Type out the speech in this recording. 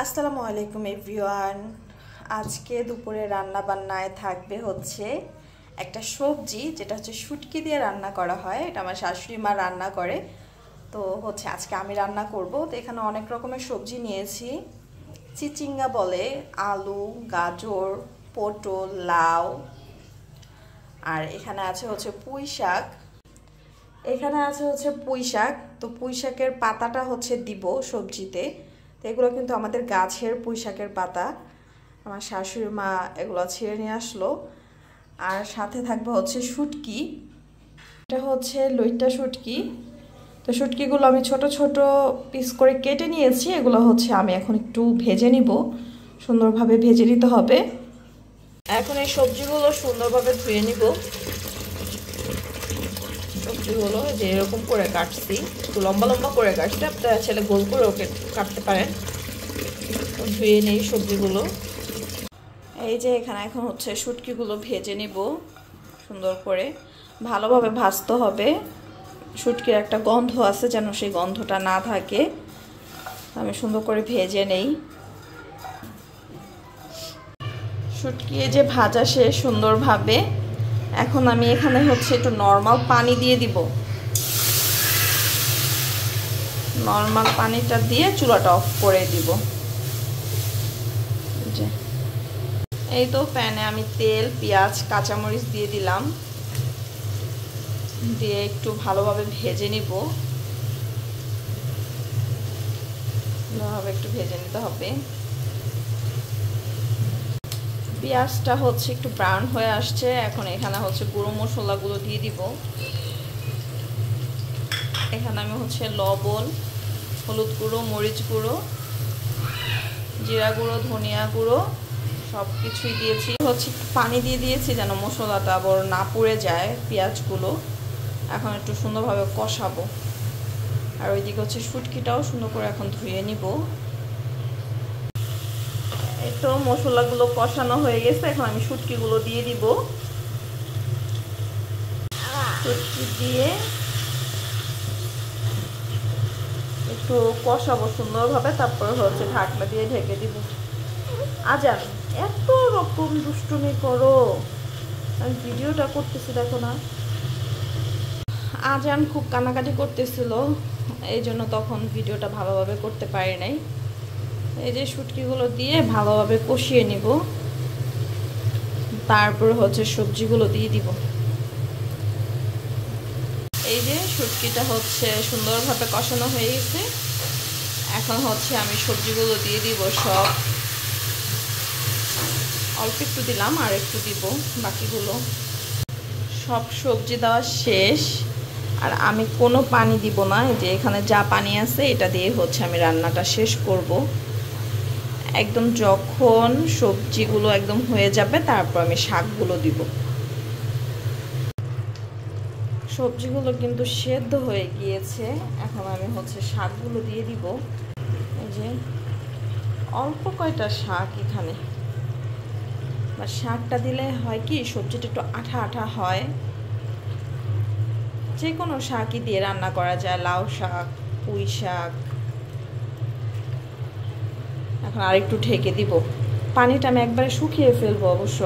আসসালামু আলাইকুম এভরিওয়ান। আজকে দুপুরে রান্না বান্নায় থাকবে হচ্ছে একটা সবজি, যেটা হচ্ছে শুটকি দিয়ে রান্না করা হয়। এটা আমার শাশুড়ি মা রান্না করে, তো হচ্ছে আজকে আমি রান্না করব। তো এখানে অনেক রকমের সবজি নিয়েছি। চিচিঙ্গা বলে, আলু, গাজর, পটল, লাউ, আর এখানে আছে হচ্ছে পুঁই শাক। তো পুঁই শাকের পাতাটা হচ্ছে দিব সবজিতে। তো এগুলো কিন্তু আমাদের গাছের পুঁই শাকের পাতা, আমার শাশুড়ি মা এগুলো ছিঁড়ে নিয়ে আসলো। আর সাথে থাকবে হচ্ছে শুটকি, এটা হচ্ছে লইট্টা শুটকি। তো শুটকিগুলো আমি ছোট ছোট পিস করে কেটে নিয়েছি। এগুলো হচ্ছে আমি এখন একটু ভেজে নিব, সুন্দরভাবে ভেজে নিতে হবে। এখন এই সবজিগুলো সুন্দরভাবে ধুয়ে নিব। সবজিগুলো যে এরকম করে কাটছি, একটু লম্বা লম্বা করে কাটছি, আপনারা ছেলে গোল করে ওকে কাটতে পারেন। ধুয়ে নেই সবজিগুলো। এই যে এখানে এখন হচ্ছে শুটকিগুলো ভেজে নিব সুন্দর করে, ভালোভাবে ভাজতে হবে। শুটকির একটা গন্ধ আছে, যেন সেই গন্ধটা না থাকে। আমি সুন্দর করে ভেজে নেই। শুটকি যে ভাজা শেষ সুন্দরভাবে। এখন আমি এখানে হচ্ছে একটু নর্মাল পানি দিয়ে দিব। নর্মাল পানিটা দিয়ে চুলাটা অফ করে দিব। এই তো প্যানে আমি তেল, পেঁয়াজ, কাঁচামরিচ দিয়ে দিলাম, দিয়ে একটু ভালোভাবে ভেজে নিব। ভালোভাবে একটু ভেজে নিতে হবে। পেঁয়াজটা হচ্ছে একটু ব্রাউন হয়ে আসছে। এখন এখানে হচ্ছে গুঁড়ো মশলাগুলো দিয়ে দিব। এখানে আমি হচ্ছে লবণ, হলুদ গুঁড়ো, মরিচ গুঁড়ো, জিরা গুঁড়ো, ধনিয়া গুঁড়ো সব কিছুই দিয়েছি। হচ্ছে একটু পানি দিয়ে দিয়েছি যেন মশলাটা আবার না পুড়ে যায় পেঁয়াজগুলো। এখন একটু সুন্দরভাবে কষাবো। আর ওইদিকে হচ্ছে শুটকিটাও সুন্দর করে এখন ধুয়ে নিব। এই তো মশলাগুলো কষানো হয়ে গেছে। এখন আমি শুটকিগুলো দিয়ে দিব। শুটকি দিয়ে একটু কষাবো সুন্দরভাবে, তারপর হচ্ছে ঢাকনা দিয়ে ঢেকে দিব। আজান এত রকম দুষ্টুমি করো, আমি ভিডিওটা করতেছি দেখো না। আজান খুব কান্নাকাটি করতেছিল, এই জন্য তখন ভিডিওটা ভালোভাবে করতে পারি নাই। এই যে শুটকিগুলো দিয়ে ভালোভাবে কষিয়ে নিব, তারপর হচ্ছে সবজিগুলো দিয়ে দিব। এই যে শুটকিটা হচ্ছে সুন্দরভাবে কষানো হয়ে গেছে। এখন হচ্ছে আমি সবজিগুলো দিয়ে দিব সব। অল্প একটু দিলাম, আর একটু দিব বাকিগুলো। সব সবজি দেওয়া শেষ, আর আমি কোনো পানি দিব না। এই যে এখানে যা পানি আছে এটা দিয়ে হচ্ছে আমি রান্নাটা শেষ করব। একদম যখন সবজিগুলো একদম হয়ে যাবে, তারপর আমি শাকগুলো দিব। সবজিগুলো কিন্তু সেদ্ধ হয়ে গিয়েছে। এখন আমি হচ্ছে শাকগুলো দিয়ে দিব। এই যে অল্প কয়টা শাক এখানে, শাকটা দিলে হয় কি সবজিটা একটু আঠা আঠা হয়। যে কোনো শাকই দিয়ে রান্না করা যায়, লাউ শাক, পুঁই শাক। এখন আরেকটু ঢেকে দিব। পানিটা আমি একবারে শুকিয়ে ফেলবো অবশ্য।